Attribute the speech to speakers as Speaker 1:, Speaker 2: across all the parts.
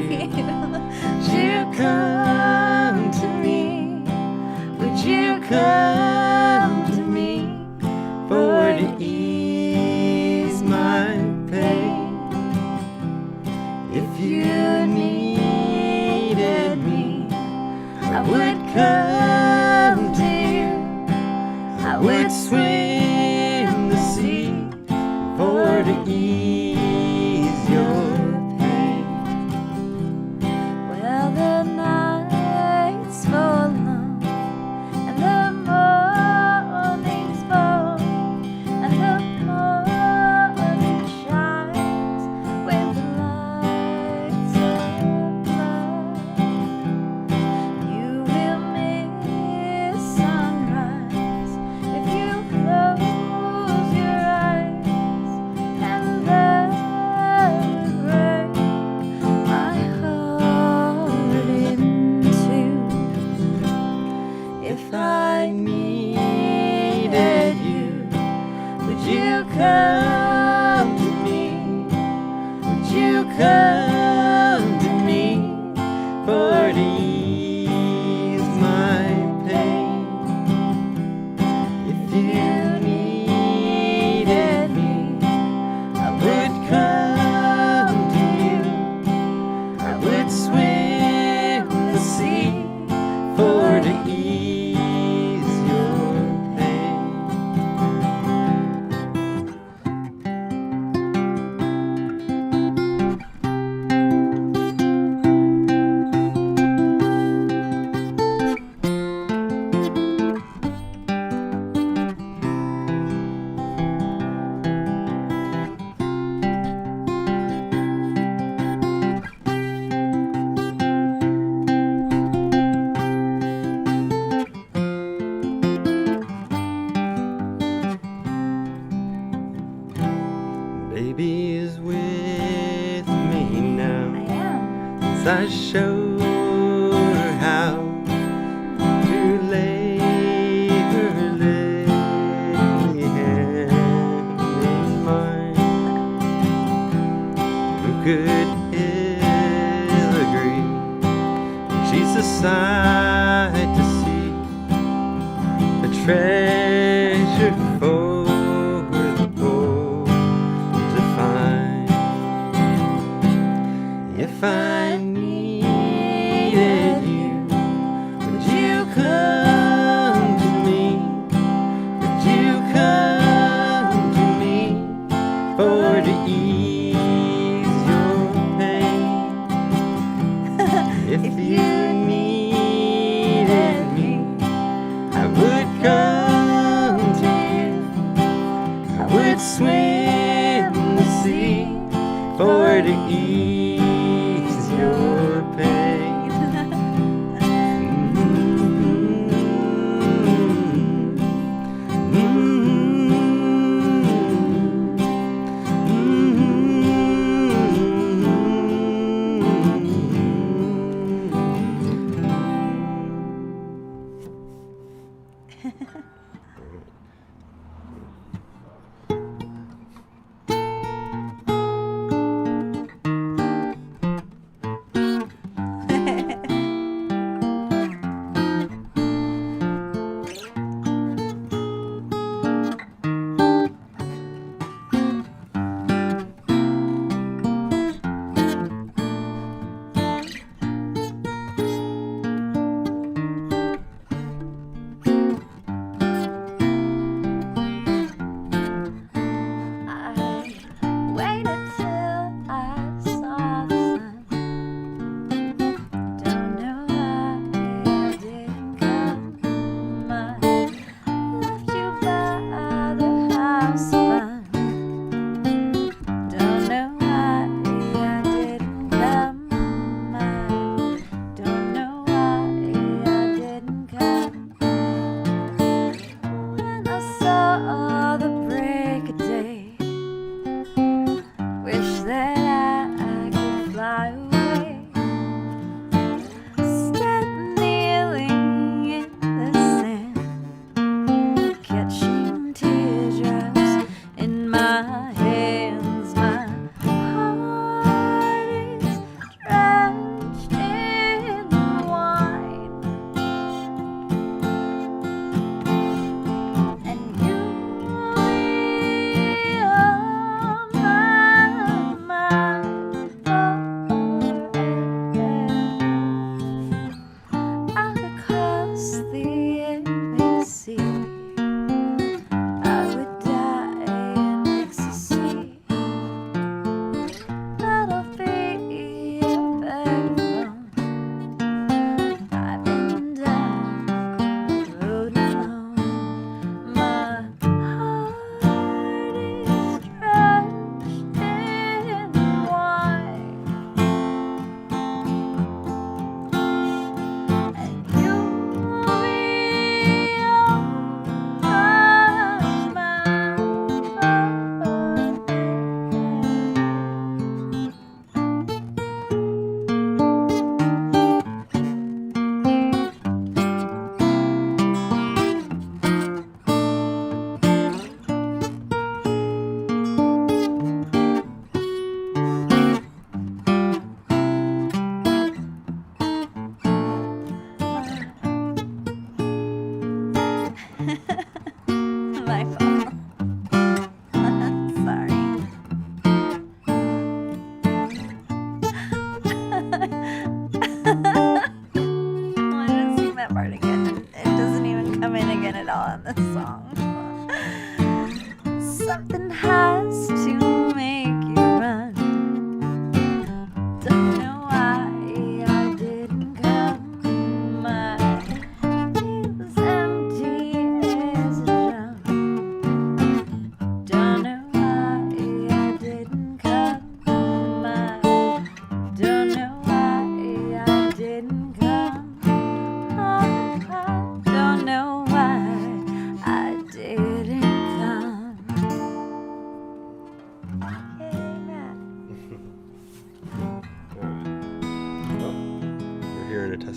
Speaker 1: Would you come to me? Would you come to me for to ease my pain? If you needed me, I would come to you. I would swim the sea for to ease your pain.
Speaker 2: Well, the nights fall long and the morning's bold, and the morning shines with the lights of love. You will miss sunrise if you close your eyes, and that would break my heart in two.
Speaker 1: If I needed you, would you come to me? Would you come to me for to ease my pain? If you needed me, I would come to you. I would swim the sea for to ease your pain. Baby is with me now,
Speaker 2: I am.
Speaker 1: as I show her how to lay her lily hand in mine. Who could ill agree? She's a sight to see, a treasure for the bold to find. If I needed you, would you come to me? Would you come to me for to ease your pain? If you needed me, I would come to you. I would swim the sea for to ease your pain.
Speaker 2: my hands, my heart is dry.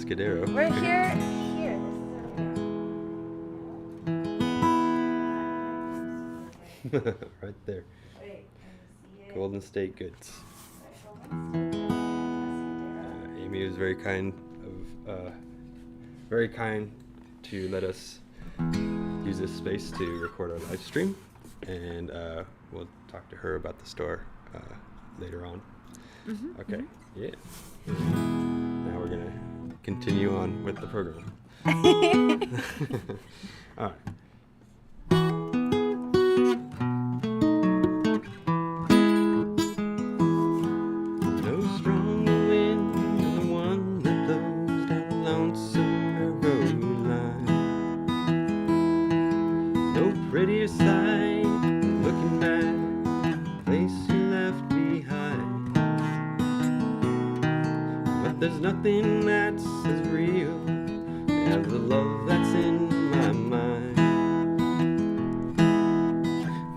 Speaker 1: Atascadero.
Speaker 2: We're here. Here. This is
Speaker 1: Right there.
Speaker 2: Wait, can you see it?
Speaker 1: Golden State Goods.
Speaker 2: Atascadero.
Speaker 1: Amy was very kind to let us use this space to record our live stream, and we'll talk to her about the store later on.
Speaker 2: Mm-hmm.
Speaker 1: Okay. Yeah. Now we're gonna continue on with the program. All right. No stronger wind than the one that blows down the lonesome road line. No prettier sight than looking back, the place you left behind. But there's nothing that's as real as the love that's in my mind.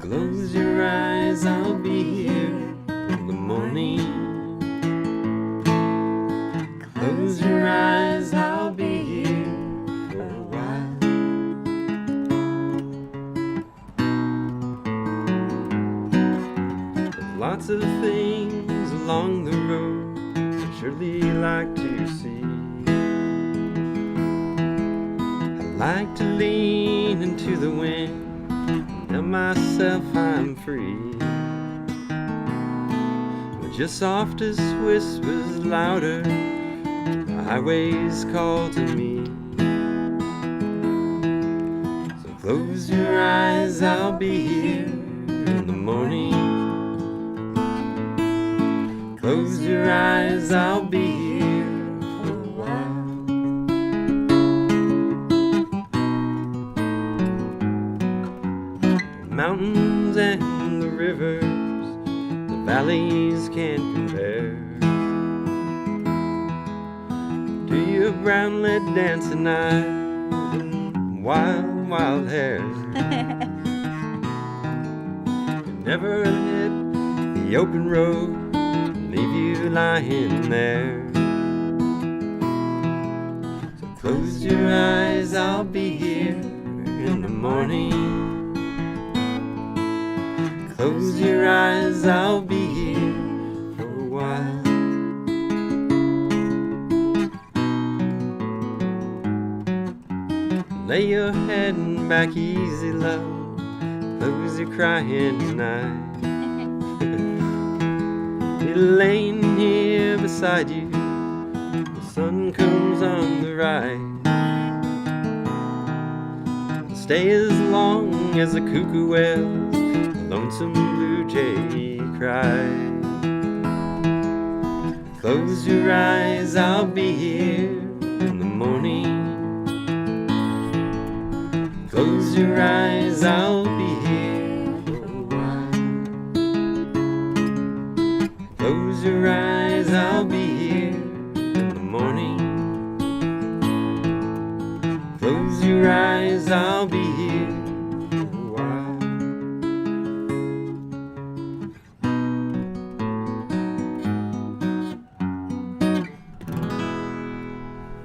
Speaker 1: Close your eyes, I'll be here in the morning. Close your eyes, I'll be here for a while. There's lots of things along the road I'd surely like to see. I like to lean into the wind and tell myself I'm free. But your softest whispers louder, the highways call to me. So close your eyes, I'll be here in the morning. Close your eyes, I'll be here for a while. The mountains and the rivers, the valleys can't compare to your brown lead dancing eyes and wild, wild hair. You never hit the open road, leave you lying there. So close your eyes, I'll be here in the morning. Close your eyes, I'll be here for a while. Lay your head back easy, love. Close your crying eyes. Be laying here beside you, the sun comes on the rise. Stay as long as the cuckoo wails, the lonesome blue jay cries. Close your eyes, I'll be here in the morning. Close your eyes, I'll be here for a while. Close your eyes, I'll be here in the morning. Close your eyes, I'll be here for a while.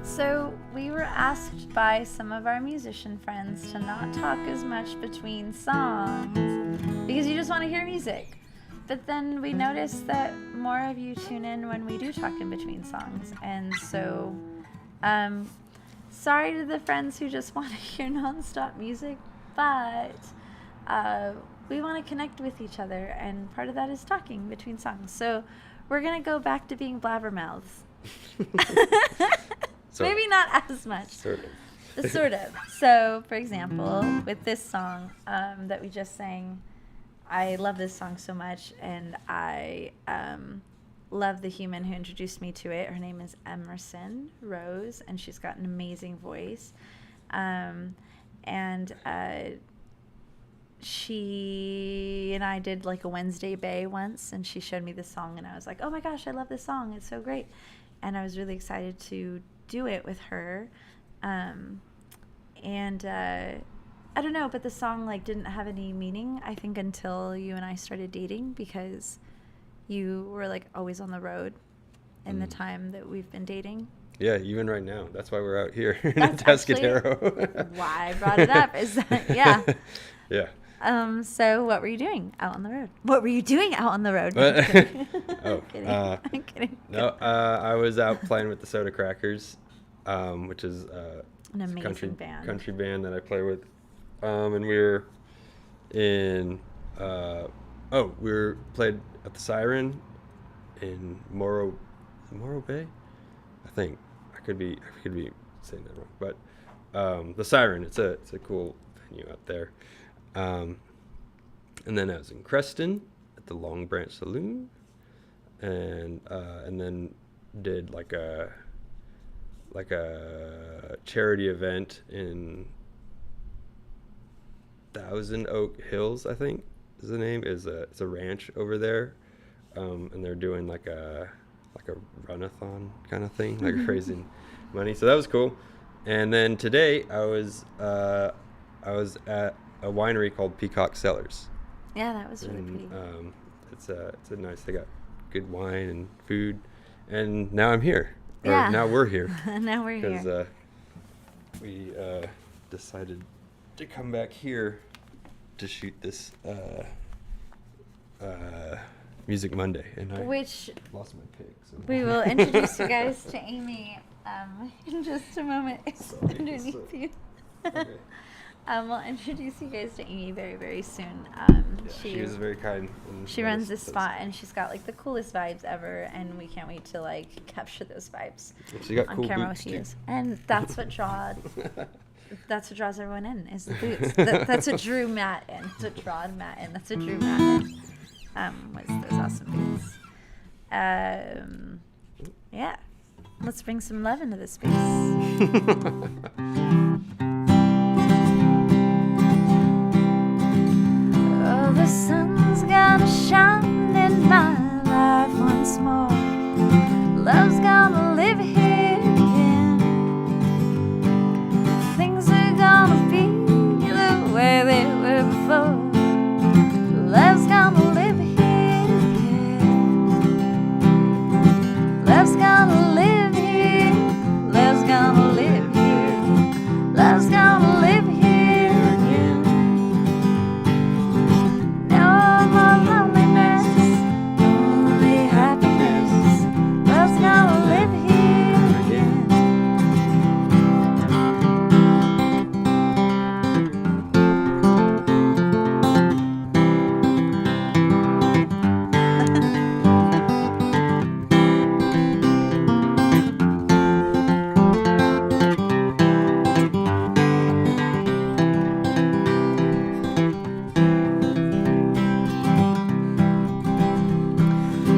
Speaker 2: So we were asked by some of our musician friends to not talk as much between songs because you just want to hear music. But then we noticed that more of you tune in when we do talk in between songs. And so, sorry to the friends who just want to hear nonstop music, but we want to connect with each other, and part of that is talking between songs. So we're going to go back to being blabbermouths. Maybe not as much.
Speaker 1: Sort of.
Speaker 2: Sort of. So, for example, with this song that we just sang, I love this song so much, and I love the human who introduced me to it. Her name is Emerson Rose, and she's got an amazing voice. She and I did like a Wednesday Bay once, and she showed me this song, and I was like, oh my gosh, I love this song. It's so great. And I was really excited to do it with her. I don't know, but the song like didn't have any meaning, I think, until you and I started dating, because you were like always on the road in the time that we've been dating.
Speaker 1: Yeah, even right now. That's why we're out here in
Speaker 2: That's actually
Speaker 1: Atascadero.
Speaker 2: why I brought it up. Is that yeah.
Speaker 1: Yeah.
Speaker 2: So what were you doing out on the road? What were you doing out on the road? No,
Speaker 1: But-
Speaker 2: I'm kidding.
Speaker 1: Oh,
Speaker 2: I'm kidding. I'm kidding.
Speaker 1: No, I was out playing with the Soda Crackers, which is
Speaker 2: An
Speaker 1: it's a
Speaker 2: amazing band.
Speaker 1: country band that I play with. And we were in played at the Siren in Morro Bay, I think. I could be saying that wrong, but the Siren, it's a cool venue out there. And then I was in Creston at the Long Branch Saloon, and then did like a charity event in Thousand Oak Hills, I think is the name. It's a ranch over there, and they're doing like a run-a-thon kind of thing, like raising money. So that was cool. And then today I was at a winery called Peacock Cellars.
Speaker 2: Yeah, that was really
Speaker 1: And,
Speaker 2: pretty.
Speaker 1: it's a nice. They got good wine and food, and now I'm here. Or
Speaker 2: Yeah.
Speaker 1: now we're here
Speaker 2: Now we're
Speaker 1: because
Speaker 2: here.
Speaker 1: we decided to come back here to shoot this Music Monday, and I
Speaker 2: Which
Speaker 1: lost my pick. So
Speaker 2: we will introduce you guys to Amy in just a moment. It's
Speaker 1: Sorry,
Speaker 2: underneath
Speaker 1: sorry.
Speaker 2: you.
Speaker 1: Okay.
Speaker 2: We'll introduce you guys to Amy very, very soon.
Speaker 1: Yeah, she was very kind. And
Speaker 2: She
Speaker 1: let
Speaker 2: runs
Speaker 1: us-
Speaker 2: this spot, and she's got like the coolest vibes ever, and we can't wait to like capture those vibes
Speaker 1: She got
Speaker 2: on
Speaker 1: cool
Speaker 2: camera.
Speaker 1: boots,
Speaker 2: She
Speaker 1: too.
Speaker 2: is, and that's what draws everyone in is the boots. That's what drew Matt in. That's what drawed Matt in. That's what drew Matt in. Was those awesome boots? Yeah. Let's bring some love into this space. Oh, the sun's gonna shine in my life once more. Love's gonna live here again. Things are gonna be the way they were before. Love's gonna live here again. Love's gonna live here. Love's gonna live here. Love's gonna live here again. No more loneliness, only happiness. Love's gonna live here again.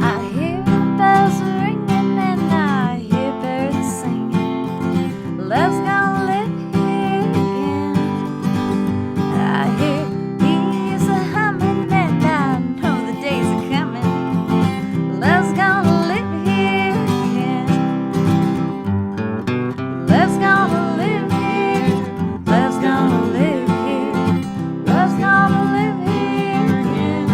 Speaker 2: I hear bells ringing and I hear birds singing. Love's gonna live here again. I hear bees a humming and I know the days are coming. Love's gonna live here again. Love's gonna live here. Love's gonna live here. Love's gonna live here again.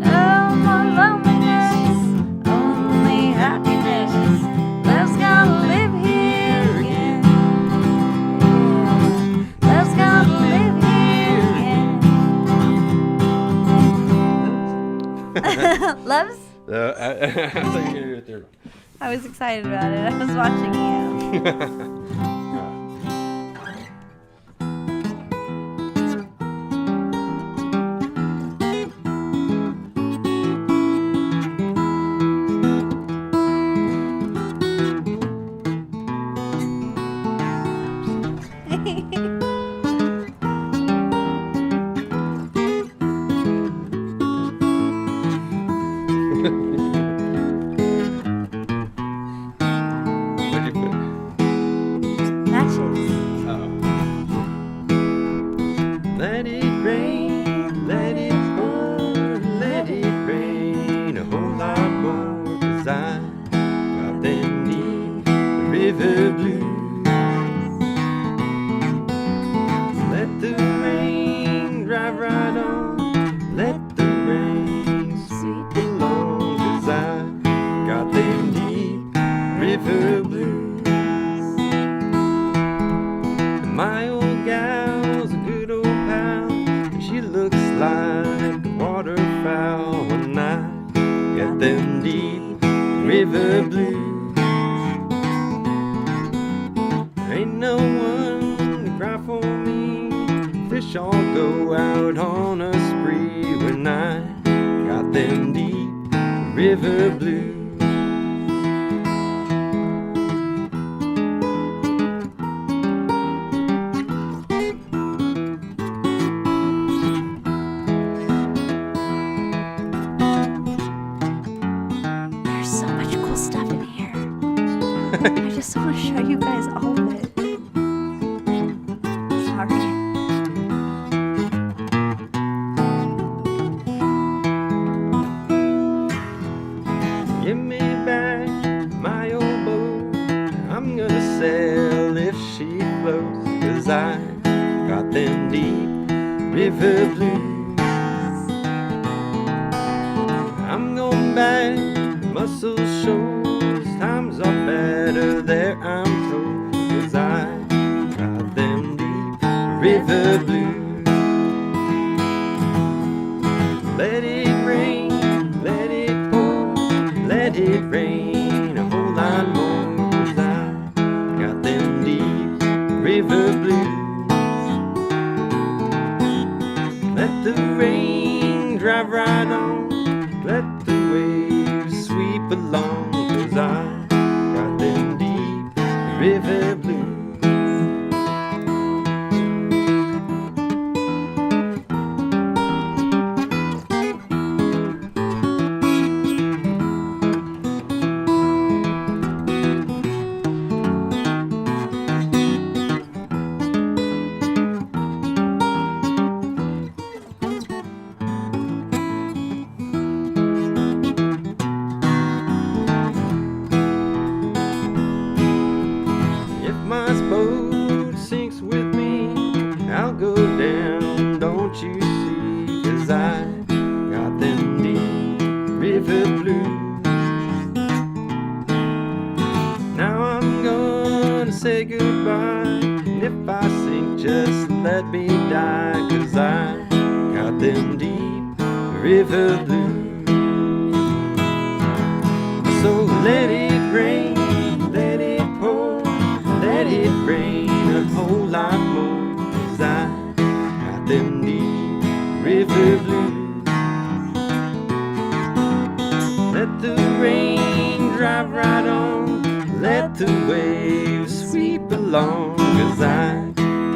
Speaker 2: No more loneliness, only happiness. Love's gonna live here again. Yeah. Love's gonna live here again. Loves?
Speaker 1: I thought you were gonna do a third
Speaker 2: I was excited about it. I was watching you.
Speaker 1: Where'd you put it? got them deep river blues. Ain't no one to cry for me. Fish all go out on a spree when I got them deep river blues.
Speaker 2: There's so much cool stuff in here. I just want to show you guys all of it. Sorry.
Speaker 1: Give me back my old boat. I'm gonna sail if she floats, 'cause I got them deep river blues. I'm going back to Muscle Shoals. Times are better there, I'm told, 'cause I got them deep river blues. Let it rain, let it pour, let it rain a whole lot more, 'cause I got them deep river blues. Let the rain drive right on, let the waves sweep along, 'cause I got them deep river blues. If my boat sinks with me, I'll go down, don't you see? 'Cause I got them deep river blues. Now I'm gonna say goodbye, and if I sink, just let me die, 'cause I got them deep river blues. So let it rain, let it pour, let it rain a whole lot more, 'cause I got them deep river blues. Let the rain drive right on, let the waves sweep along, 'cause I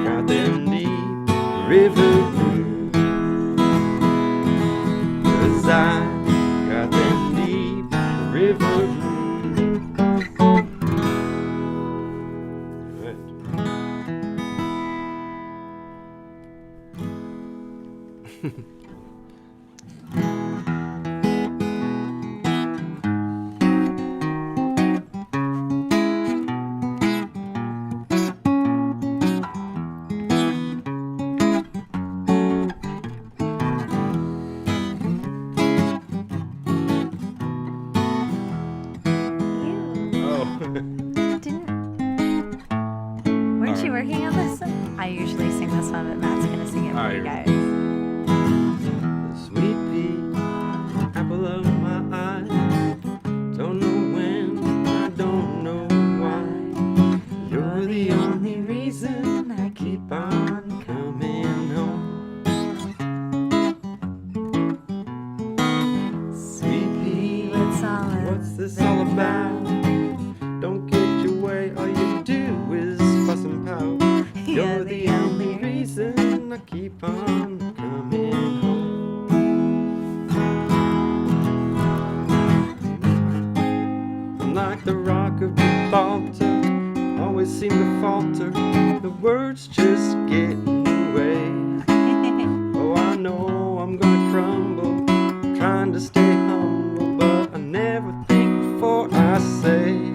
Speaker 1: got them deep river blues. 'Cause I got them deep river blues.
Speaker 2: Weren't you working on this? I usually sing this one, but Matt's gonna sing it for you guys.
Speaker 1: Sweet pea, apple of my eye. Don't know when, I don't know why. You're the only reason I keep on coming home. Sweet pea, what's this all about? Don't get your way, all you do is fuss and pout. You're the only reason I keep on coming home. I'm like the rock of Gibraltar, always seem to falter. The words just get in the way. Oh, I know I'm gonna crumble, trying to stay humble, but I never think before I say.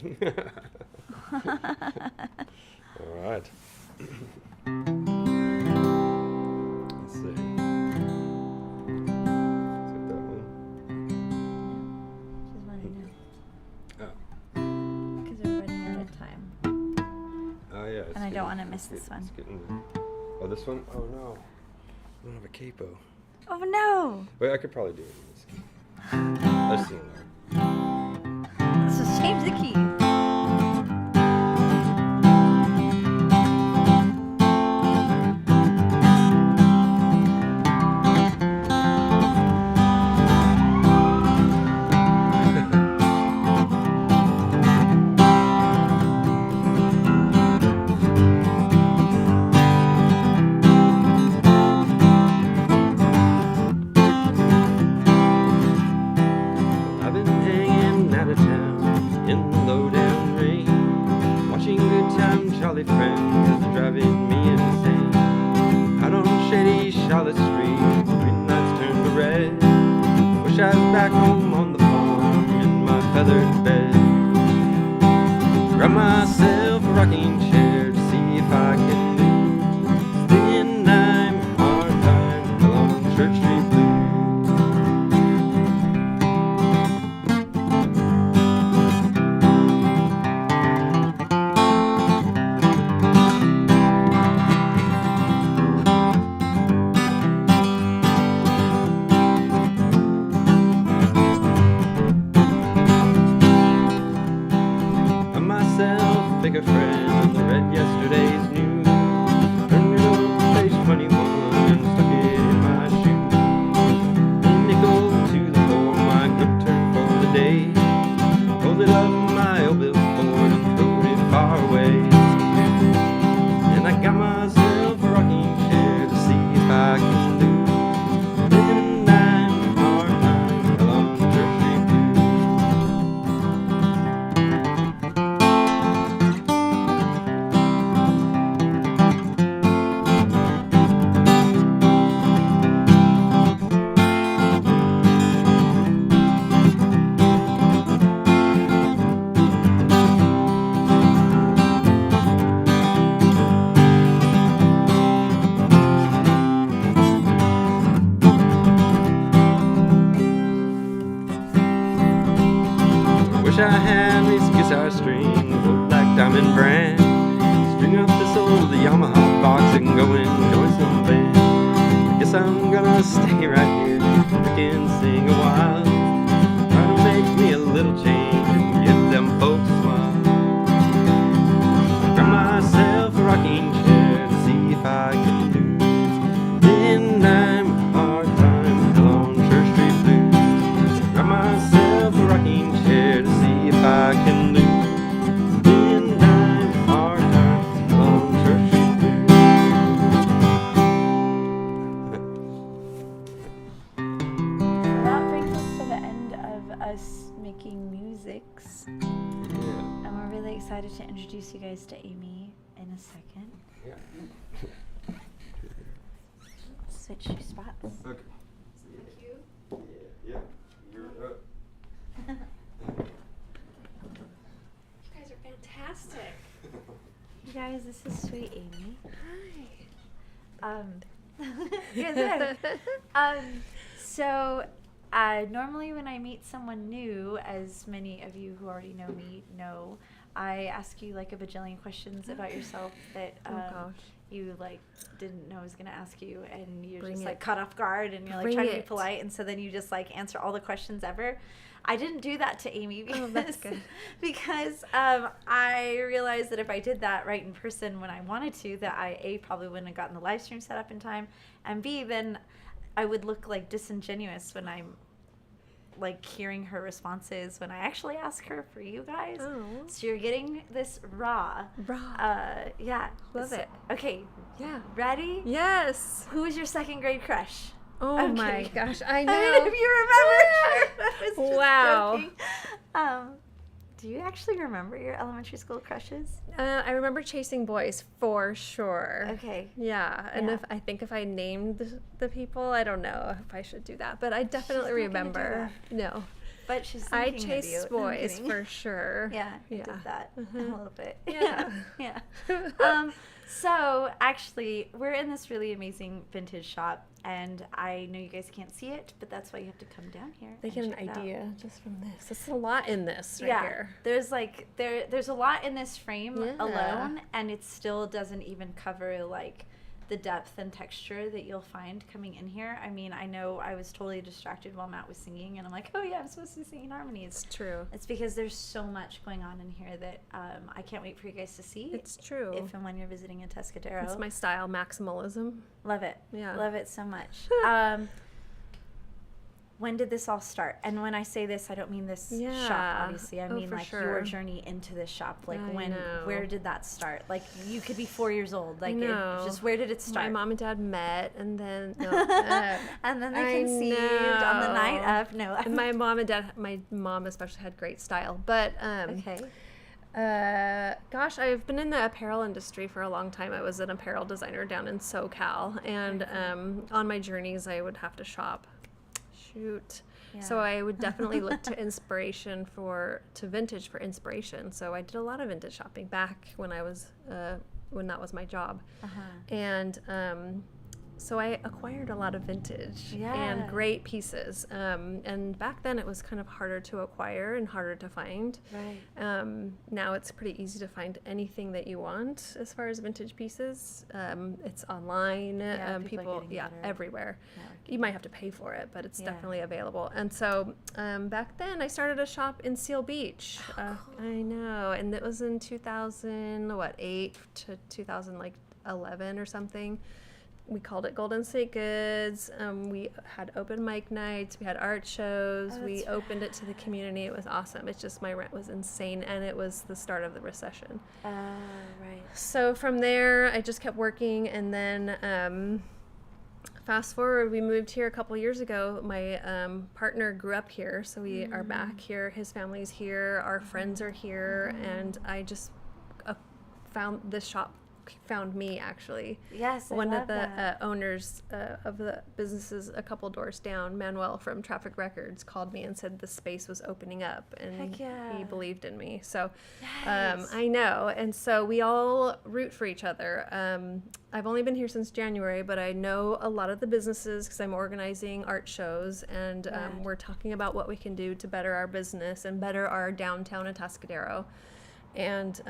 Speaker 1: All right. Let's see. Take that one.
Speaker 2: Just wanting to
Speaker 1: Oh.
Speaker 2: because we're running out of time.
Speaker 1: Oh yeah.
Speaker 2: And I don't wanna miss this one.
Speaker 1: Oh, this one? Oh no. I don't have a capo.
Speaker 2: Oh no!
Speaker 1: Wait, I could probably do it in this key. Let's see.
Speaker 2: Let's just change the key.
Speaker 1: I've been hanging out of town in the low-down rain, watching good time Charlie friends is driving me insane. Out on shady Charlotte Street, green lights turn to red. Wish I was back home on the farm in my feathered bed. Grab myself a rocking chair to see if I can lose the nine hard time along Church Street Blues. Got myself a bigger friend, read yesterday's news, turned it over to page 21 and stuck it in my shoe. A nickel to the floor, my grip turned for the day. Folded up my old billboard and threw it far away. And I got myself a rocking chair to see if I can lose the nine hard time along Church Street Blues. Wish I had these guitar strings, look like diamond brand. String up this old Yamaha box and go and join some band. I guess I'm gonna stay right here, I can sing a while. Try to make me a little change and give them folks a smile. Grab myself a rocking chair to see if I can lose then I'm a hard time along Church Street Blues. Grab myself a rocking chair to see if I can lose then I'm a hard time along Church Street Blues.
Speaker 2: That brings us to the end of us making musics.
Speaker 1: Yeah.
Speaker 2: And we're really excited to introduce you guys to Amy in a second.
Speaker 1: Yeah.
Speaker 2: Switch your spots.
Speaker 1: Okay.
Speaker 3: Thank you.
Speaker 1: Yeah. You're up.
Speaker 3: You guys are fantastic.
Speaker 2: You guys, this is sweet Amy.
Speaker 3: Hi.
Speaker 2: Yes, so normally when I meet someone new, as many of you who already know me know, I ask you like a bajillion questions about yourself that
Speaker 3: gosh.
Speaker 2: you like didn't know I was gonna ask you, and you're
Speaker 3: Bring
Speaker 2: just
Speaker 3: it.
Speaker 2: like caught off guard, and you're like
Speaker 3: Bring
Speaker 2: trying to be
Speaker 3: it.
Speaker 2: polite, and so then you just like answer all the questions ever. I didn't do that to Amy because,
Speaker 3: Oh, that's good.
Speaker 2: because I realized that if I did that right in person when I wanted to, that I A, probably wouldn't have gotten the live stream set up in time, and B, then I would look like disingenuous when I'm like hearing her responses when I actually ask her for you guys.
Speaker 3: Oh.
Speaker 2: So you're getting this raw. Yeah.
Speaker 3: Love
Speaker 2: So-
Speaker 3: it.
Speaker 2: Okay.
Speaker 3: Yeah.
Speaker 2: Ready?
Speaker 3: Yes.
Speaker 2: Who was your second grade crush?
Speaker 3: Oh
Speaker 2: I'm
Speaker 3: my
Speaker 2: kidding.
Speaker 3: gosh, I
Speaker 2: I
Speaker 3: know.
Speaker 2: mean, if you remember. I was just
Speaker 3: Wow.
Speaker 2: joking. Do you actually remember your elementary school crushes?
Speaker 3: I remember chasing boys for sure.
Speaker 2: Okay.
Speaker 3: Yeah, and
Speaker 2: Yeah.
Speaker 3: if I named the people, I don't know if I should do that, but I definitely
Speaker 2: not gonna do
Speaker 3: remember. No.
Speaker 2: but she's
Speaker 3: I
Speaker 2: thinking of you.
Speaker 3: chase
Speaker 2: No, I'm
Speaker 3: boys
Speaker 2: kidding.
Speaker 3: for sure.
Speaker 2: Yeah, I
Speaker 3: Yeah.
Speaker 2: did that a little bit.
Speaker 3: Yeah.
Speaker 2: Yeah. So actually, we're in this really amazing vintage shop, and I know you guys can't see it, but that's why you have to come down here.
Speaker 3: They
Speaker 2: and
Speaker 3: get an
Speaker 2: check it out.
Speaker 3: idea just from this. There's a lot in this right
Speaker 2: Yeah,
Speaker 3: here.
Speaker 2: there's like there's a lot in this frame
Speaker 3: Yeah.
Speaker 2: alone, and it still doesn't even cover like the depth and texture that you'll find coming in here. I mean, I know I was totally distracted while Matt was singing, and I'm like, oh yeah, I'm supposed to be singing harmonies.
Speaker 3: It's true.
Speaker 2: It's because there's so much going on in here that I can't wait for you guys to see.
Speaker 3: It's true.
Speaker 2: If and when you're visiting Atascadero.
Speaker 3: It's my style, maximalism.
Speaker 2: Love it.
Speaker 3: Yeah.
Speaker 2: Love it so much. When did this all start? And when I say this, I don't mean this shop,
Speaker 3: Yeah.
Speaker 2: obviously. I
Speaker 3: Oh,
Speaker 2: mean
Speaker 3: for
Speaker 2: like your
Speaker 3: sure.
Speaker 2: journey into this shop. Like
Speaker 3: I
Speaker 2: when,
Speaker 3: know.
Speaker 2: where did that start? Like you could be 4 years old. Like
Speaker 3: know.
Speaker 2: just where did it start?
Speaker 3: My mom and dad met, and then
Speaker 2: and then they
Speaker 3: I
Speaker 2: conceived on the night
Speaker 3: know.
Speaker 2: of. No.
Speaker 3: and my mom and dad, my mom especially had great style. But
Speaker 2: Okay.
Speaker 3: gosh, I've been in the apparel industry for a long time. I was an apparel designer down in SoCal, and on my journeys, I would have to shop. So
Speaker 2: Yeah.
Speaker 3: I would definitely look to inspiration to vintage for inspiration. So I did a lot of vintage shopping back when I was when that was my job, and so I acquired a lot of vintage
Speaker 2: Yeah.
Speaker 3: and great pieces. And back then it was kind of harder to acquire and harder to find.
Speaker 2: Right.
Speaker 3: Now it's pretty easy to find anything that you want as far as vintage pieces. It's online.
Speaker 2: Yeah, people are
Speaker 3: People,
Speaker 2: getting better.
Speaker 3: everywhere.
Speaker 2: Yeah.
Speaker 3: You might have to pay for it, but it's
Speaker 2: Yeah.
Speaker 3: definitely available. And so back then I started a shop in Seal Beach. I know, and it was in 2008 to 2011 or something. We called it Golden State Goods. We had open mic nights. We had art shows.
Speaker 2: Oh,
Speaker 3: We
Speaker 2: that's
Speaker 3: opened it to the community. It was awesome. It's just my rent was insane, and it was the start of the recession.
Speaker 2: Right.
Speaker 3: So from there, I just kept working, and then fast forward, we moved here a couple years ago. My partner grew up here, so we are back here. His family's here. Our friends are here, and I just found this shop. Found me actually.
Speaker 2: Yes, I
Speaker 3: One
Speaker 2: love
Speaker 3: of the
Speaker 2: that.
Speaker 3: owners of the businesses a couple doors down, Manuel from Traffic Records, called me and said the space was opening up, and
Speaker 2: Heck yeah.
Speaker 3: he believed in me. So
Speaker 2: Yes.
Speaker 3: I know, and so we all root for each other. I've only been here since January, but I know a lot of the businesses because I'm organizing art shows, and
Speaker 2: Rad.
Speaker 3: we're talking about what we can do to better our business and better our downtown Atascadero. And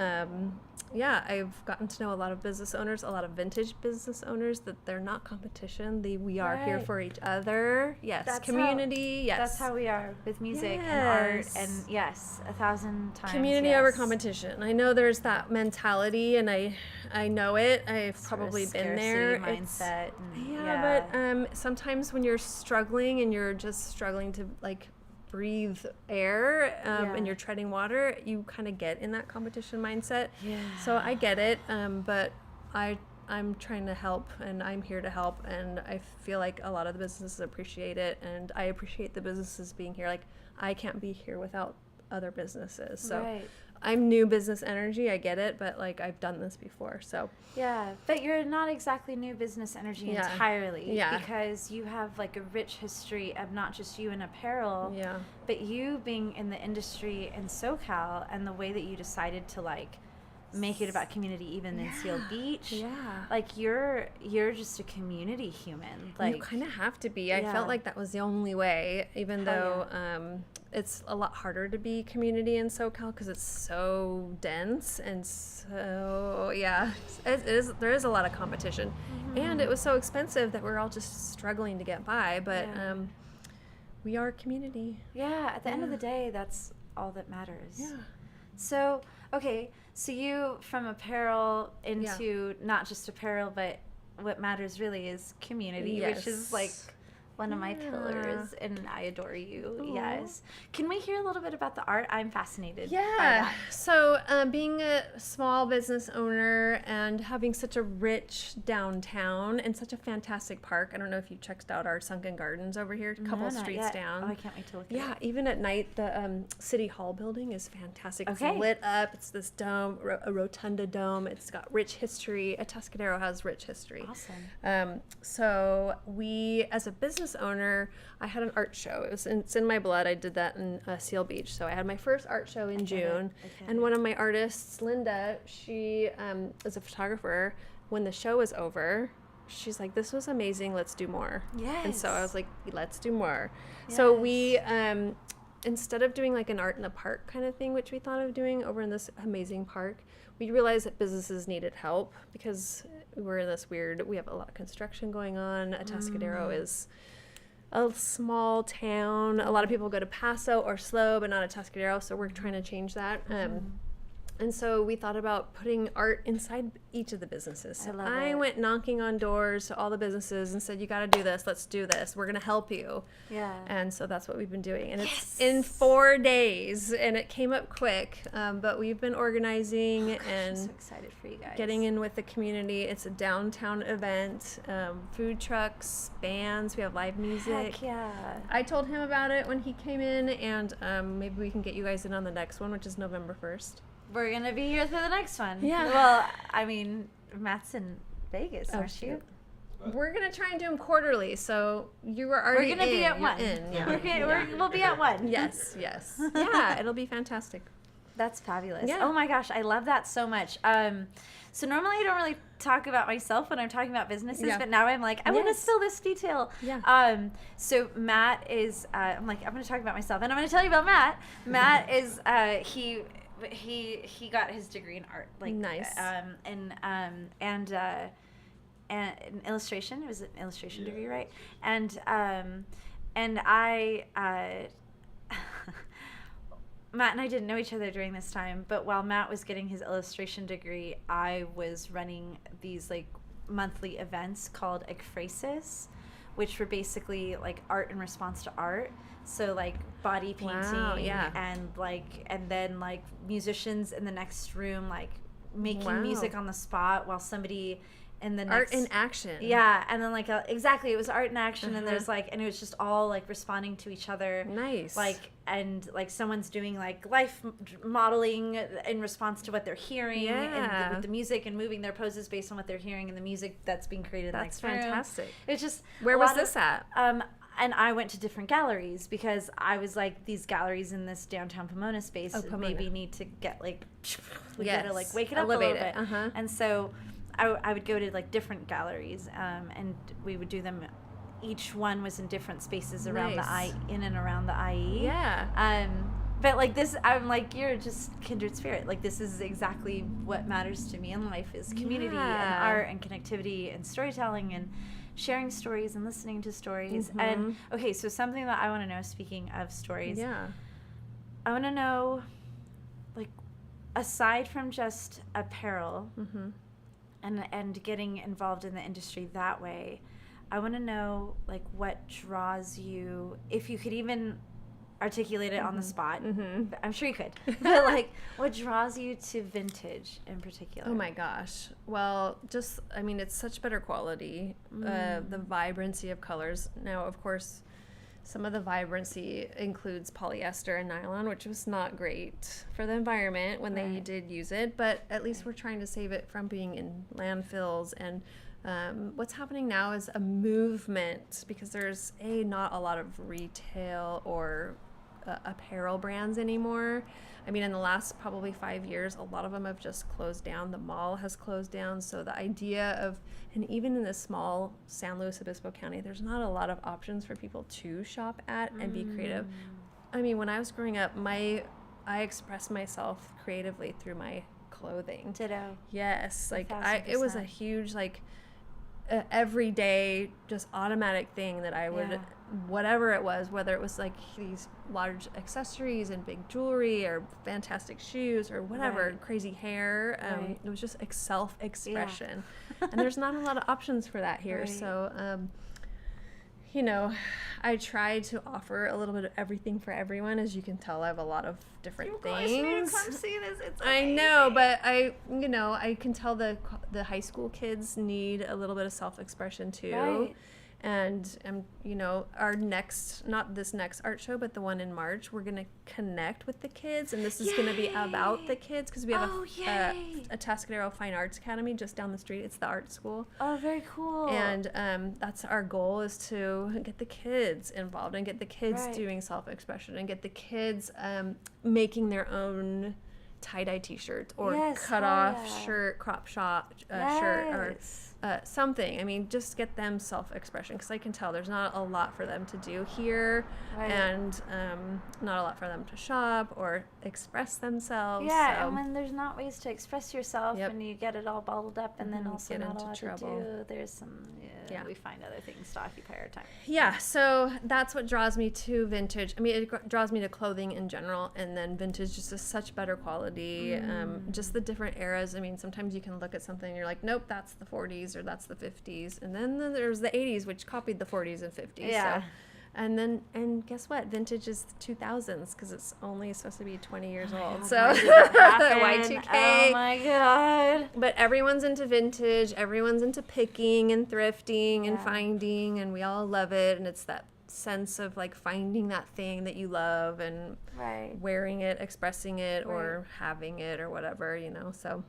Speaker 3: yeah, I've gotten to know a lot of business owners, a lot of vintage business owners, that they're not competition. We are here
Speaker 2: Right.
Speaker 3: for each other. Yes,
Speaker 2: That's
Speaker 3: community. Yes,
Speaker 2: That's how we are with music and art,
Speaker 3: Yes.
Speaker 2: and yes, 1,000 times.
Speaker 3: community over
Speaker 2: yes.
Speaker 3: competition. I know there's that mentality, and I know it. I've
Speaker 2: Sort of
Speaker 3: probably been
Speaker 2: scarcity
Speaker 3: there.
Speaker 2: mindset. And,
Speaker 3: Yeah, but sometimes when you're struggling and you're just struggling to like breathe air
Speaker 2: Yeah.
Speaker 3: and you're treading water, you kind of get in that competition mindset.
Speaker 2: Yeah.
Speaker 3: So I get it, but I'm trying to help, and I'm here to help, and I feel like a lot of the businesses appreciate it, and I appreciate the businesses being here. Like, I can't be here without other businesses. So
Speaker 2: Right.
Speaker 3: I'm new business energy, I get it, but like I've done this before. So
Speaker 2: Yeah, but you're not exactly new business energy
Speaker 3: Yeah.
Speaker 2: entirely.
Speaker 3: Yeah.
Speaker 2: Because you have like a rich history of not just you in apparel,
Speaker 3: yeah.
Speaker 2: but you being in the industry in SoCal, and the way that you decided to like make it about community even in Seal Beach.
Speaker 3: Yeah.
Speaker 2: Like you're just a community human. Like
Speaker 3: You kind of have to be. I
Speaker 2: Yeah.
Speaker 3: felt like that was the only way, even
Speaker 2: Hell
Speaker 3: though it's a lot harder to be community in SoCal because it's so dense and so, yeah, it is. There is a lot of competition. And it was so expensive that we're all just struggling to get by. But
Speaker 2: Yeah.
Speaker 3: we are community.
Speaker 2: yeah, at the end of
Speaker 3: Yeah.
Speaker 2: the day, that's all that matters.
Speaker 3: Yeah.
Speaker 2: So, okay, so you from apparel into not just apparel, but what matters really is community, which is like
Speaker 3: Yes.
Speaker 2: one of my
Speaker 3: Yeah.
Speaker 2: pillars, and I adore you.
Speaker 3: Aw.
Speaker 2: Yes. Can we hear a little bit about the art? I'm fascinated by
Speaker 3: Yeah.
Speaker 2: that.
Speaker 3: So being a small business owner and having such a rich downtown and such a fantastic park. I don't know if you checked out our Sunken Gardens over here, a couple
Speaker 2: No, not
Speaker 3: streets
Speaker 2: yet.
Speaker 3: down.
Speaker 2: Oh, I can't wait to look at
Speaker 3: Yeah,
Speaker 2: it.
Speaker 3: even at night, the City Hall building is fantastic.
Speaker 2: Okay.
Speaker 3: It's lit up. It's this dome, a rotunda dome. It's got rich history. Atascadero has rich history.
Speaker 2: Awesome.
Speaker 3: So we, as a business business owner. I had an art show. It's in my blood. I did that in Seal Beach. So I had my first art show in June. And one of my artists, Linda, she is a photographer. When the show was over, she's like, this was amazing. Let's do more.
Speaker 2: Yes.
Speaker 3: And so I was like, let's do more.
Speaker 2: Yes.
Speaker 3: So we, instead of doing like an art in the park kind of thing, which we thought of doing over in this amazing park, we realized that businesses needed help because we're in this we have a lot of construction going on. Atascadero is a small town. A lot of people go to Paso or SLO, but not Atascadero, so we're trying to change that. And so we thought about putting art inside each of the businesses. So I went knocking on doors to all the businesses and said, you got to do this. Let's do this. We're going to help you.
Speaker 2: Yeah.
Speaker 3: And so that's what we've been doing. And it's in 4 days, and it came up quick. But we've been organizing and
Speaker 2: I'm so excited for you guys.
Speaker 3: getting in with the community. It's a downtown event, food trucks, bands. We have live music.
Speaker 2: Heck yeah.
Speaker 3: I told him about it when he came in, and maybe we can get you guys in on the next one, which is November 1st.
Speaker 2: We're going to be here for the next one.
Speaker 3: Yeah.
Speaker 2: Well, I mean, Matt's in Vegas, aren't you?
Speaker 3: We're going to try and do them quarterly, so you are already
Speaker 2: We're going to be at
Speaker 3: You're
Speaker 2: 1.
Speaker 3: in, yeah.
Speaker 2: We'll be at 1.
Speaker 3: Yes. Yeah, it'll be fantastic.
Speaker 2: That's fabulous.
Speaker 3: Yeah.
Speaker 2: Oh my gosh, I love that so much. So normally I don't really talk about myself when I'm talking about businesses, but now I'm like, I want to spill this detail.
Speaker 3: Yeah.
Speaker 2: So Matt is, I'm like, I'm going to talk about myself, and I'm going to tell you about Matt. Matt is, he got his degree in art, like
Speaker 3: nice,
Speaker 2: and an illustration. It was an illustration degree, right? And I. Matt and I didn't know each other during this time, but while Matt was getting his illustration degree, I was running these like monthly events called ekphrasis, which were basically like art in response to art. So like body painting, and then like musicians in the next room like making music on the spot while somebody in the next
Speaker 3: art in action.
Speaker 2: Yeah, and then like exactly, it was art in action, and there's like, and it was just all like responding to each other.
Speaker 3: Nice.
Speaker 2: Like, and like someone's doing like life modeling in response to what they're hearing, and with the music, and moving their poses based on what they're hearing and the music that's being created.
Speaker 3: That's
Speaker 2: in the next
Speaker 3: fantastic.
Speaker 2: room. It's just
Speaker 3: where was this at?
Speaker 2: And I went to different galleries because I was like, these galleries in this downtown Pomona space maybe need to get like, we gotta like wake it up
Speaker 3: elevate
Speaker 2: a little bit. And so I would go to like different galleries, and we would do them. Each one was in different spaces around in and around the IE.
Speaker 3: Yeah.
Speaker 2: But like this, I'm like, you're just kindred spirit. Like this is exactly what matters to me in life is community and art and connectivity and storytelling and sharing stories and listening to stories. And okay, so something that I want to know, speaking of stories, I want to know, like, aside from just apparel and getting involved in the industry that way, I want to know like what draws you, if you could even articulate it on the spot. I'm sure you could. But like, what draws you to vintage in particular?
Speaker 3: Oh my gosh. Well, just, I mean, it's such better quality. The vibrancy of colors. Now, of course, some of the vibrancy includes polyester and nylon, which was not great for the environment when they did use it, but at least we're trying to save it from being in landfills. And what's happening now is a movement, because there's not a lot of retail or apparel brands anymore. I mean, in the last probably 5 years, a lot of them have just closed down. The mall has closed down. So the idea of, and even in this small San Luis Obispo County, there's not a lot of options for people to shop at and be creative. I mean, when I was growing up, I expressed myself creatively through my clothing.
Speaker 2: Ditto.
Speaker 3: Yes. Like it was a huge, like, everyday, just automatic thing that I would, whatever it was, whether it was like these large accessories and big jewelry or fantastic shoes or whatever, crazy hair, it was just self-expression. And there's not a lot of options for that here. So, you know, I try to offer a little bit of everything for everyone. As you can tell, I have a lot of different things.
Speaker 2: You need to come see this. It's
Speaker 3: I know, but I can tell the high school kids need a little bit of self-expression too. And you know, our next, not this next art show, but the one in March, we're gonna connect with the kids, and this is gonna be about the kids because we have a Atascadero Fine Arts Academy just down the street. It's the art school.
Speaker 2: Oh, very cool.
Speaker 3: And that's our goal, is to get the kids involved and get the kids doing self-expression and get the kids making their own tie-dye t-shirts or cut-off shirt, crop shop shirt, or something. I mean, just get them self-expression, because I can tell there's not a lot for them to do here, and not a lot for them to shop or express themselves.
Speaker 2: Yeah,
Speaker 3: so.
Speaker 2: and when there's not ways to express yourself and you get it all bottled up and then also not a lot to do, there's some, we find other things to occupy our time.
Speaker 3: Yeah, so that's what draws me to vintage. I mean, it draws me to clothing in general, and then vintage just is such better quality. Just the different eras. I mean, sometimes you can look at something and you're like, nope, that's the 40s or that's the 50s. And then there's the 80s, which copied the 40s and 50s.
Speaker 2: Yeah.
Speaker 3: So, and guess what? Vintage is the 2000s, because it's only supposed to be 20 years old.
Speaker 2: God,
Speaker 3: So
Speaker 2: Y2K.
Speaker 3: Y2K.
Speaker 2: Oh my God.
Speaker 3: But everyone's into vintage. Everyone's into picking and thrifting and finding, and we all love it. And it's that sense of like finding that thing that you love and wearing it, expressing it, or having it, or whatever, you know. So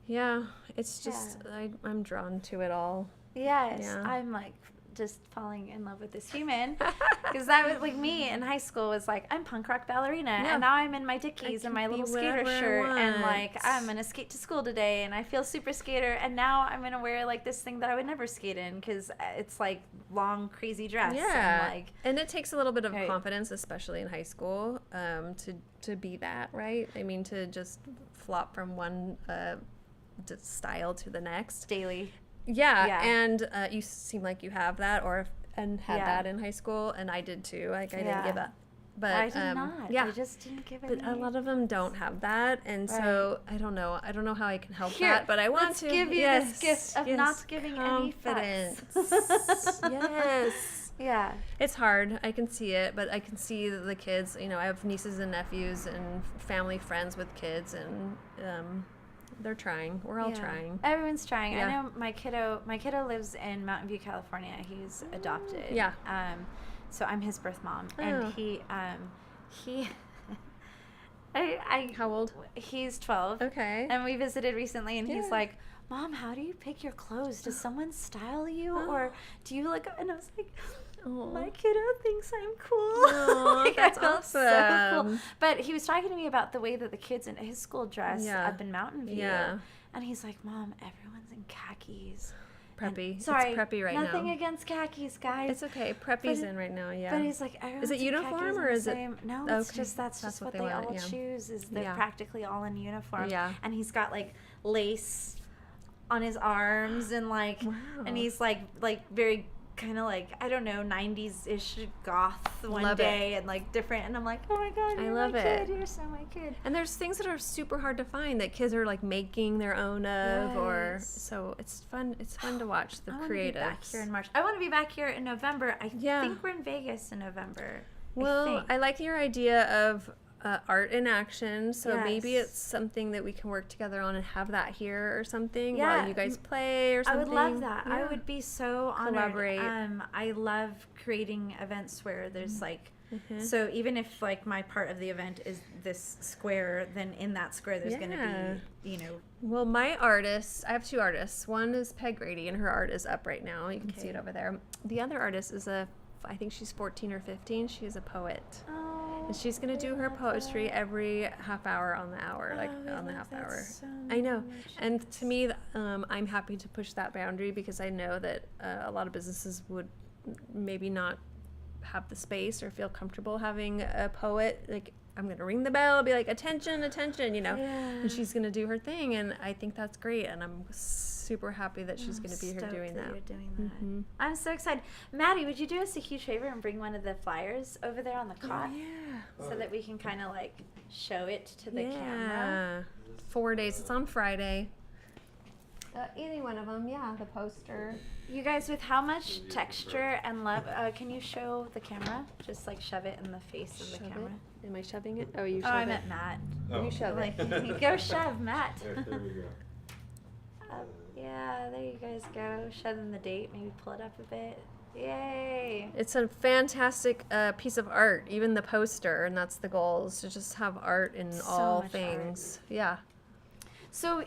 Speaker 3: yeah, it's just I'm drawn to it all.
Speaker 2: Yes,
Speaker 3: Yeah.
Speaker 2: I'm like just falling in love with this human, because that was like me in high school, was like, I'm punk rock ballerina, and now I'm in my Dickies and my little skater shirt, and like I'm gonna skate to school today, and I feel super skater, and now I'm gonna wear like this thing that I would never skate in, because it's like long crazy dress.
Speaker 3: Yeah,
Speaker 2: and, like,
Speaker 3: and it takes a little bit of confidence, especially in high school, to be that, right? I mean, to just flop from one style to the next
Speaker 2: daily.
Speaker 3: Yeah, and you seem like you have that, had that in high school, and I did too. Like I didn't give up, but
Speaker 2: I did not.
Speaker 3: Yeah,
Speaker 2: I just didn't give it.
Speaker 3: But a lot of them don't have that, and so I don't know. I don't know how I can help that, but I want to
Speaker 2: give you this gift of not giving
Speaker 3: confidence.
Speaker 2: any fucks.
Speaker 3: Yes.
Speaker 2: Yeah.
Speaker 3: It's hard. I can see it, but I can see the kids. You know, I have nieces and nephews and family friends with kids, and they're trying. We're all trying.
Speaker 2: Everyone's trying. I know my kiddo lives in Mountain View, California. He's adopted.
Speaker 3: Yeah.
Speaker 2: So I'm his birth mom, and he
Speaker 3: How old?
Speaker 2: He's 12.
Speaker 3: Okay.
Speaker 2: And we visited recently, and he's like, Mom, how do you pick your clothes? Does someone style you, or do you look? And I was like, my kiddo thinks I'm cool. Like,
Speaker 3: that's
Speaker 2: I felt
Speaker 3: awesome.
Speaker 2: so cool. But he was talking to me about the way that the kids in his school dress up in Mountain View.
Speaker 3: Yeah.
Speaker 2: And he's like, Mom, everyone's in khakis.
Speaker 3: Preppy.
Speaker 2: And, sorry,
Speaker 3: it's preppy right now.
Speaker 2: Nothing against khakis, guys.
Speaker 3: It's okay. Preppy's in right now,
Speaker 2: But he's like,
Speaker 3: is it uniform or is it?
Speaker 2: No, it's just that's just what they all choose. Is they're practically all in uniform.
Speaker 3: Yeah.
Speaker 2: And he's got like lace on his arms, and like, and he's like very kind of like, I don't know, 90s-ish goth one day, and like different, and I'm like, oh my God, you're my kid, you're so my kid.
Speaker 3: And there's things that are super hard to find that kids are like making their own of, or so it's fun to watch the creatives.
Speaker 2: Back here in March. I want to be back here in November. I think we're in Vegas in November.
Speaker 3: Well, I like your idea of art in action, so maybe it's something that we can work together on and have that here or something while you guys play or something.
Speaker 2: I would love that. I would be so honored.
Speaker 3: Collaborate.
Speaker 2: I love creating events where there's like, so even if like my part of the event is this square, then in that square there's going to be, you know.
Speaker 3: Well, my artists, I have two artists. One is Peg Grady, and her art is up right now. You can see it over there. The other artist is I think she's 14 or 15. She is a poet. And she's going to do her poetry every half hour on the hour, on the half hour.
Speaker 2: So
Speaker 3: I know. And to me, I'm happy to push that boundary, because I know that a lot of businesses would maybe not have the space or feel comfortable having a poet. Like, I'm going to ring the bell, be like, attention, attention, you know. And she's going to do her thing, and I think that's great. And I'm super happy that she's going to be here doing that.
Speaker 2: You're doing that. I'm so excited. Maddie, would you do us a huge favor and bring one of the flyers over there on the cot? So that we can kind of like show it to the camera. 4 days. It's on Friday. Either one of them, the poster. You guys, with how much texture and love, can you show the camera? Just like shove it in the face of the camera.
Speaker 3: Am I shoving it? Oh, you shove it.
Speaker 2: Oh, I meant Matt.
Speaker 3: You shove it.
Speaker 2: Go shove, Matt.
Speaker 1: There we go.
Speaker 2: Yeah, there you guys go. Shove in the date. Maybe pull it up a bit. Yay.
Speaker 3: It's a fantastic piece of art, even the poster, and that's the goal, is to just have art in
Speaker 2: So
Speaker 3: all
Speaker 2: much
Speaker 3: things. Yeah.
Speaker 2: So,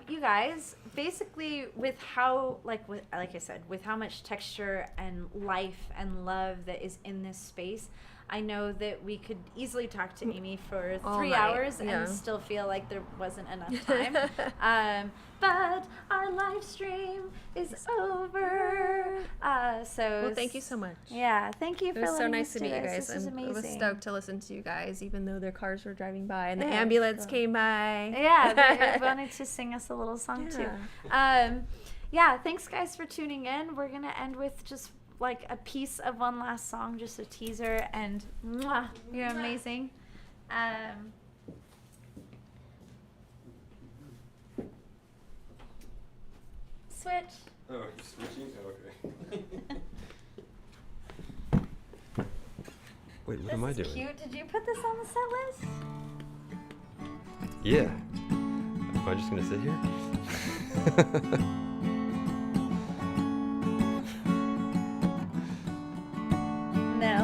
Speaker 2: you guys, basically, with how, like I said, with how much texture and life and love that is in this space, I know that we could easily talk to Amy for
Speaker 3: All
Speaker 2: 3
Speaker 3: night,
Speaker 2: hours
Speaker 3: yeah.
Speaker 2: and still feel like there wasn't enough time. But our live stream is over.
Speaker 3: Well, thank you so much.
Speaker 2: Yeah, thank you
Speaker 3: It
Speaker 2: for
Speaker 3: was so
Speaker 2: letting
Speaker 3: nice
Speaker 2: us
Speaker 3: to
Speaker 2: do
Speaker 3: meet you
Speaker 2: this.
Speaker 3: guys.
Speaker 2: This is
Speaker 3: I was
Speaker 2: amazing.
Speaker 3: stoked to listen to you guys, even though their cars were driving by and the
Speaker 2: Yeah,
Speaker 3: ambulance
Speaker 2: cool.
Speaker 3: came by.
Speaker 2: Yeah, they wanted to sing us a little song too. Yeah, thanks guys for tuning in. We're gonna end with just like a piece of one last song, just a teaser, and mwah, you're amazing. Switch.
Speaker 1: Oh, you're switching? Oh, okay. Wait, what am I
Speaker 2: This is
Speaker 1: doing?
Speaker 2: cute. Did you put this on the set list?
Speaker 1: Yeah. Am I just gonna sit here?
Speaker 2: No.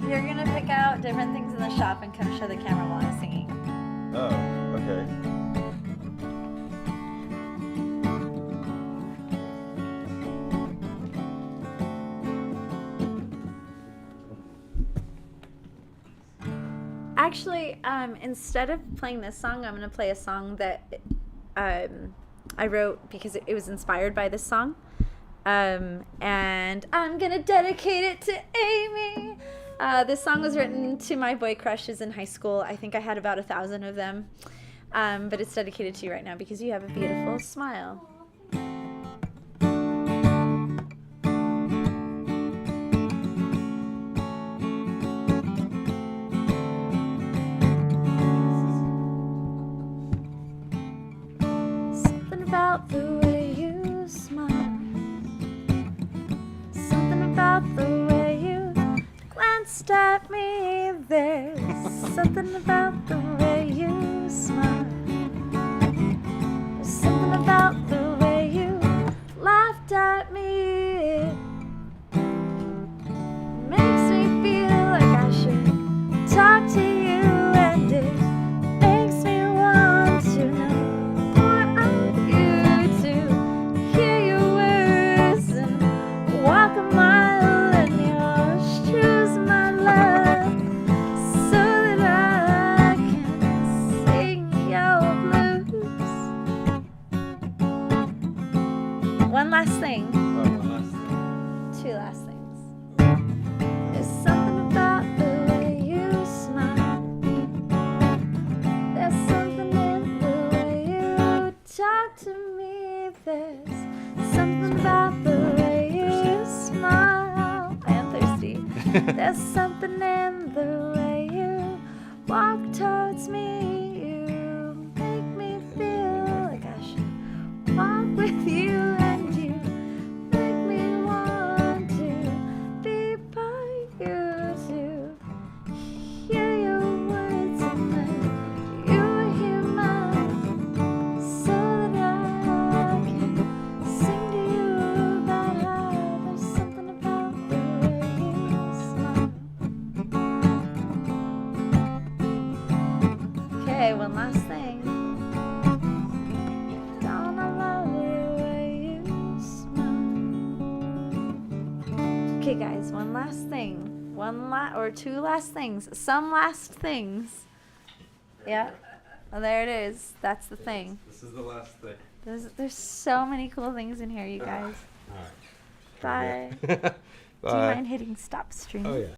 Speaker 2: You're gonna pick out different things in the shop and come show the camera while I'm singing.
Speaker 1: Oh, okay.
Speaker 2: Actually, instead of playing this song, I'm gonna play a song that I wrote because it was inspired by this song. And I'm gonna dedicate it to Amy. This song was written to my boy crushes in high school. I think I had about 1,000 of them. But it's dedicated to you right now because you have a beautiful smile. Something about the way you smile. Something about the way you glanced at me. There's something about the way you smile. There's something about the way you laughed at me. It makes me feel like I should talk to you, and it makes me want to know more of you, to hear your words and walk a mile in your shoes, my love, so that I can sing your blues. One last thing.
Speaker 1: Oh, one last thing.
Speaker 2: Two last things. There's something about the way you smile. There's something in the way you talk to me. There's something about the way you smile. I am thirsty. There's something in the way you walk towards me. You make me feel like I should walk with you, and you make me want to be by you, to hear your words and then you hear mine, so that I can sing to you about how there's something about the way you smile. Okay, one last thing. Don't I love the way you smile? Okay, guys, one last thing. Or two last things. Some last things. Yeah. Well, there it is. That's the thing.
Speaker 1: This is the last thing.
Speaker 2: There's so many cool things in here, you guys.
Speaker 1: All right.
Speaker 2: Bye.
Speaker 1: Bye.
Speaker 2: Do you mind hitting stop stream?
Speaker 1: Oh, yeah.